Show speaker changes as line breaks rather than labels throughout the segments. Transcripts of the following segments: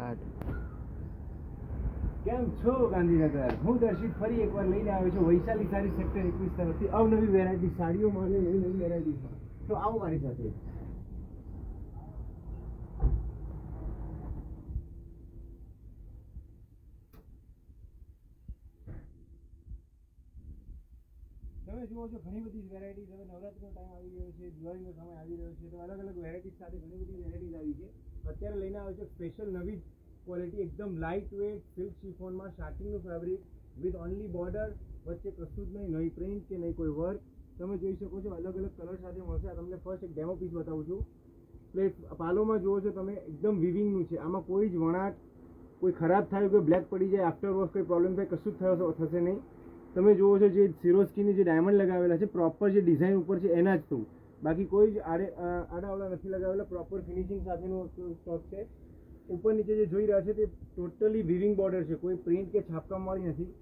Start.
કેમ છો ગાંધીનગર? હું દર્શિત ફરી એકવાર લઈને આવ્યો છું વૈશાલી સાડી સેક્ટર 21 તરફથી અવનવી વેરાયટી સાડીઓમાં અને નવી નવી વેરાયટીમાં. તો આવો મારી સાથે. તમે જુઓ છો ઘણી બધી વેરાયટીઝ. હવે નવરાત્રીનો ટાઈમ આવી ગયો છે, દિવાળીનો સમય આવી રહ્યો છે, તો અલગ અલગ વેરાયટીઝ સાથે ઘણી બધી વેરાયટીઝ આવી છે. અત્યારે લઈને આવ્યો છે સ્પેશિયલ નવી ક્વોલિટી, એકદમ લાઇટ વેટ સિલ્ક શિફોનમાં શાર્ટિંગનું ફેબ્રિક વિથ ઓનલી બોર્ડર, વચ્ચે કશું જ નહીં પ્રિન્ટ કે નહીં કોઈ વર્ક. તમે જોઈ શકો છો અલગ અલગ કલર સાથે મળશે. આ તમને ફર્સ્ટ એક ડેમો પીસ બતાવું છું. પ્લેટ પાલોમાં જુઓ છો તમે, એકદમ વિવિંગનું છે. આમાં કોઈ જ વણાટ, કોઈ ખરાબ થાય, કોઈ બ્લેક પડી જાય, આફ્ટર વોશ કોઈ પ્રોબ્લેમ થાય, કશું જ થશે નહીં. તમે જુઓ છો જે સિરોસ્કીની જે ડાયમંડ લગાવેલા છે, પ્રોપર જે ડિઝાઇન ઉપર છે એના જ થ્રુ, બાકી કોઈ જ આડાવડા નથી લગાવેલા. પ્રોપર ફિનિશિંગ સાથેનો સ્ટોક છે. ઉપર નીચે જે જોઈ રહ્યા છે તે ટોટલી વિવિંગ બોર્ડર છે, કોઈ પ્રિન્ટ કે છાપકામવાળી નથી.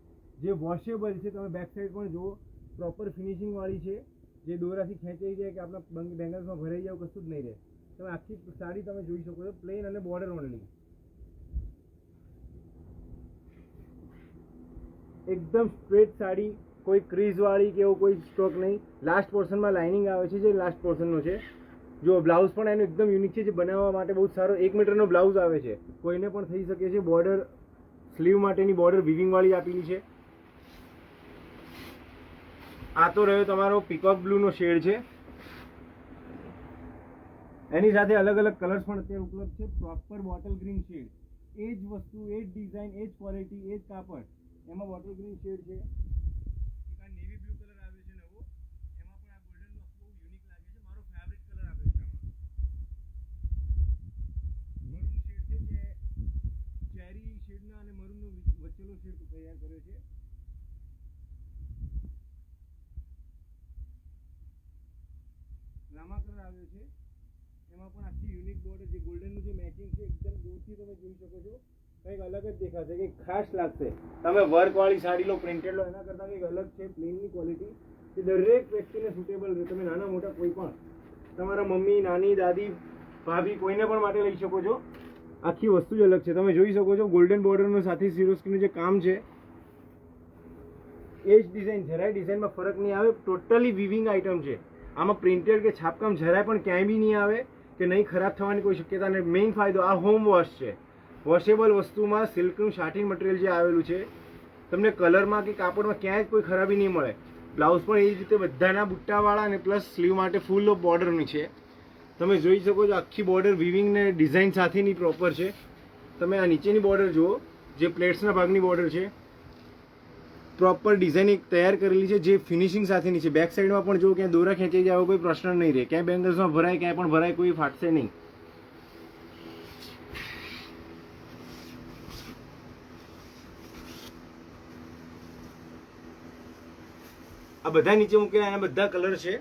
જે વોશેબલ છે, તમે બેક સાઈડ પણ જુઓ, પ્રોપર ફિનિશિંગવાળી છે. જે દોરાથી ખેંચાઈ જાય કે આપણા બેંગલ્સમાં ભરાઈ જાય કશું જ નહીં રહે. તમે આખી સાડી તમે જોઈ શકો છો, પ્લેન અને બોર્ડર ઓનલી, એકદમ સ્ટ્રેટ સાડી, કોઈ ક્રીઝવાળી કે એવો કોઈ સ્ટોક નહીં. લાસ્ટ પોર્શનમાં લાઇનિંગ આવે છે, જે લાસ્ટ પોર્શનનો છે. જો બ્લાઉઝ પણ એનું એકદમ યુનિક છે, જે બનાવવા માટે બહુ સારો 1 મીટરનો બ્લાઉઝ આવે છે, કોઈને પણ થઈ શકે છે. બોર્ડર, સ્લીવ માટેની બોર્ડર વિવિંગવાળી આપેલી છે. આ તો રહ્યો તમારો પીકોક બ્લુનો શેડ છે. એની સાથે અલગ અલગ કલર્સ પણ અત્યારે ઉપલબ્ધ છે. પ્રોપર બોટલ ગ્રીન શેડ, એ જ વસ્તુ, એ જ ડિઝાઇન, એ જ ક્વોલિટી, એ જ કાપડ, એમાં બોટલ ગ્રીન શેડ છે. એક આ નેવી બ્લુ કલર આવ્યો છે નવો, એમાં પણ આ ગોલ્ડન બહુ યુનિક લાગે છે. મારો ફેવરિટ કલર આવ્યો છે. આમાં મરૂન શેડ છે, જે ચેરી શેડના અને મરૂનનો વચ્ચેનો શેડ તૈયાર કર્યો છે. લામા કલર આવ્યો છે, એમાં પણ આખી યુનિક બોર્ડર, જે ગોલ્ડનનું જે મેચિંગ છે, એકદમ દૂરથી તમે જોઈ શકો છો. કંઈક અલગ જ દેખાશે, કંઈક ખાસ લાગશે. તમે વર્કવાળી સાડી લો, પ્રિન્ટેડ લો, એના કરતાં કંઈક અલગ છે. પ્લેનની ક્વોલિટી, એ દરેક વ્યક્તિને સુટેબલ રહે. તમે નાના મોટા કોઈ પણ, તમારા મમ્મી, નાની, દાદી, ભાભી, કોઈને પણ માટે લઈ શકો છો. આખી વસ્તુ જ અલગ છે. તમે જોઈ શકો છો ગોલ્ડન બોર્ડરનો સાથે સિરોસ્કીનું જે કામ છે, એ જ ડિઝાઇન, જરાય ડિઝાઇનમાં ફરક નહીં આવે. ટોટલી વિવિંગ આઇટમ છે. આમાં પ્રિન્ટેડ કે છાપકામ જરાય પણ ક્યાંય બી નહીં આવે, કે નહીં ખરાબ થવાની કોઈ શક્યતા નહીં. મેઇન ફાયદો આ હોમ વોશ છે. વોશેબલ વસ્તુમાં સિલ્કનું શાર્ટિંગ મટીરિયલ જે આવેલું છે, તમને કલરમાં કે કાપડમાં ક્યાંય કોઈ ખરાબી નહીં મળે. બ્લાઉઝ પણ એ જ રીતે બધાના બુટ્ટાવાળા અને પ્લસ સ્લીવ માટે ફૂલ ઓફ બોર્ડરની છે. તમે જોઈ શકો છો આખી બોર્ડર વિવિંગ ને ડિઝાઇન સાથેની પ્રોપર છે. તમે આ નીચેની બોર્ડર જુઓ, જે પ્લેટ્સના ભાગની બોર્ડર છે, પ્રોપર ડિઝાઇનિંગ તૈયાર કરેલી છે, જે ફિનિશિંગ સાથેની છે. બેક સાઈડમાં પણ જો ક્યાંય દોરા ખેંચાઈ જાય કોઈ પ્રશ્ન નહીં રહે, ક્યાંય બેંગલ્સમાં ભરાય, ક્યાંય પણ ભરાય, કોઈ ફાટશે નહીં. આ બધા નીચે મૂકેલા એના બધા કલર છે.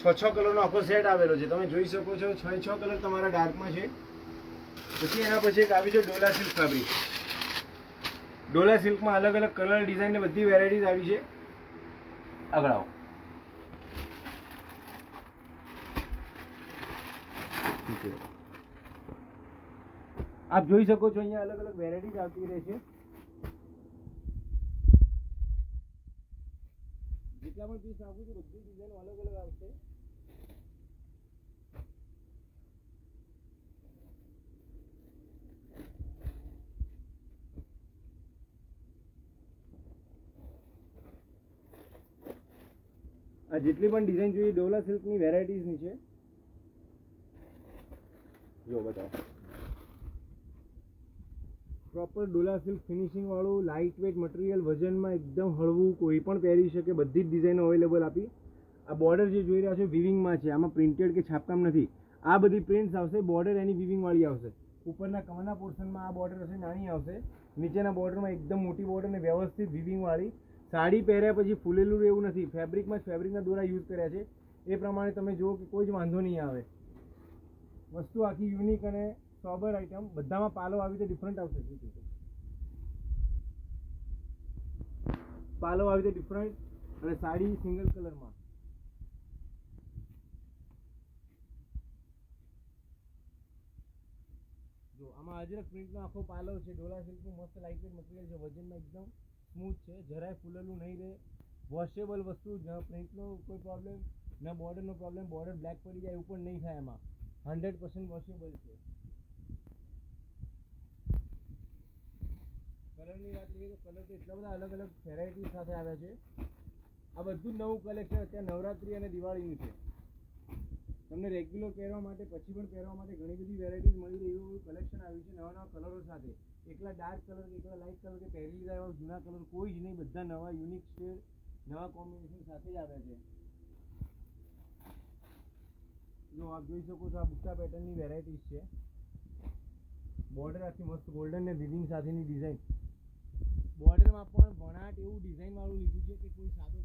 6 કલરનો આખો સેટ આવેલો છે. તમે જોઈ શકો છો 6 કલર તમારા ડાર્કમાં છે. પછી એના પછી એક આવી છે ડોલા સિલ્ક ફેબ્રિક. ડોલા સિલ્કમાં અલગ અલગ કલર, ડિઝાઇન ને બધી વેરાયટીઝ આવી છે. આગળ આવો. આપ જોઈ શકો છો અહીંયા અલગ અલગ વેરાયટીઝ આવતી રહે છે. જેટલા પણ પીસ આપું છું બધી ડિઝાઇન અલગ અલગ આવશે. આ જેટલી પણ ડિઝાઇન જોઈએ ડોલા સિલ્કની વેરાયટીઝની છે. જો બતાવો, પ્રોપર ડોલા સિલ્ક ફિનિશિંગ વાળું લાઇટ વેટ મટીરિયલ, વજનમાં એકદમ હળવું, કોઈ પણ પહેરી શકે, બધી જ ડિઝાઇનો અવેલેબલ આપી. આ બોર્ડર જે જોઈ રહ્યા છો વિવિંગમાં છે, આમાં પ્રિન્ટેડ કે છાપકામ નથી. આ બધી પ્રિન્ટ્સ આવશે, બોર્ડર એની વિવિંગવાળી આવશે. ઉપરના કમરના પોર્શનમાં આ બોર્ડર હશે, નાની આવશે. નીચેના બોર્ડરમાં એકદમ મોટી બોર્ડર ને વ્યવસ્થિત વિવિંગવાળી. સાડી પહેર્યા પછી ફૂલેલું એવું નથી, ફેબ્રિકમાં જ ફેબ્રિકના દોરા યુઝ કર્યા છે. એ પ્રમાણે તમે જુઓ કે કોઈ જ વાંધો નહીં આવે. વસ્તુ આખી યુનિક અને સોબર આઇટમ. બધામાં પાલો આવી રીતે ડિફરન્ટ આવશે. પાલો આવી રીતે ડિફરન્ટ, અને સાડી સિંગલ કલરમાં. જો આમાં અજરક પ્રિન્ટનો આખો પાલો છે, ડોલા સિલ્કનું મસ્ત લાઇટવેટ મટીરિયલ છે, વજનમાં એકદમ સ્મૂથ છે, જરાય ફૂલેલું નહીં રહે, વોશેબલ વસ્તુ, ન પ્રિન્ટનો કોઈ પ્રોબ્લેમ, ન બોર્ડરનો પ્રોબ્લેમ, બોર્ડર બ્લેક પડી જાય એવું પણ નહીં થાય એમાં, 100% વોશેબલ છે. કલરની વાત કરીએ તો કલર તો એટલા બધા અલગ અલગ વેરાયટી સાથે આવ્યા છે. આ બધું જ નવું કલેક્શન અત્યારે નવરાત્રી અને દિવાળીનું છે. તમને રેગ્યુલર પહેરવા માટે પછી પણ પહેરવા માટે ઘણી બધી વેરાયટીઝ મળી રહી એવું કલેક્શન આવ્યું છે નવા નવા કલરો સાથે. એકલા ડાર્ક કલર કે એકલા લાઇટ કલર કે પહેરી લીધા એવા જૂના કલર કોઈ જ નહીં, બધા નવા યુનિક શેડ, નવા કોમ્બિનેશન સાથે જ આવ્યા છે. જો આપ જોઈ શકો છો આ બુટ્ટા પેટર્નની વેરાયટીઝ છે. બોર્ડર આખી મસ્ત ગોલ્ડન ને વિવિંગ સાથેની ડિઝાઇન, બોર્ડરમાં પણ વણાટ એવું ડિઝાઇન વાળું લીધું છે કે કોઈ સાદો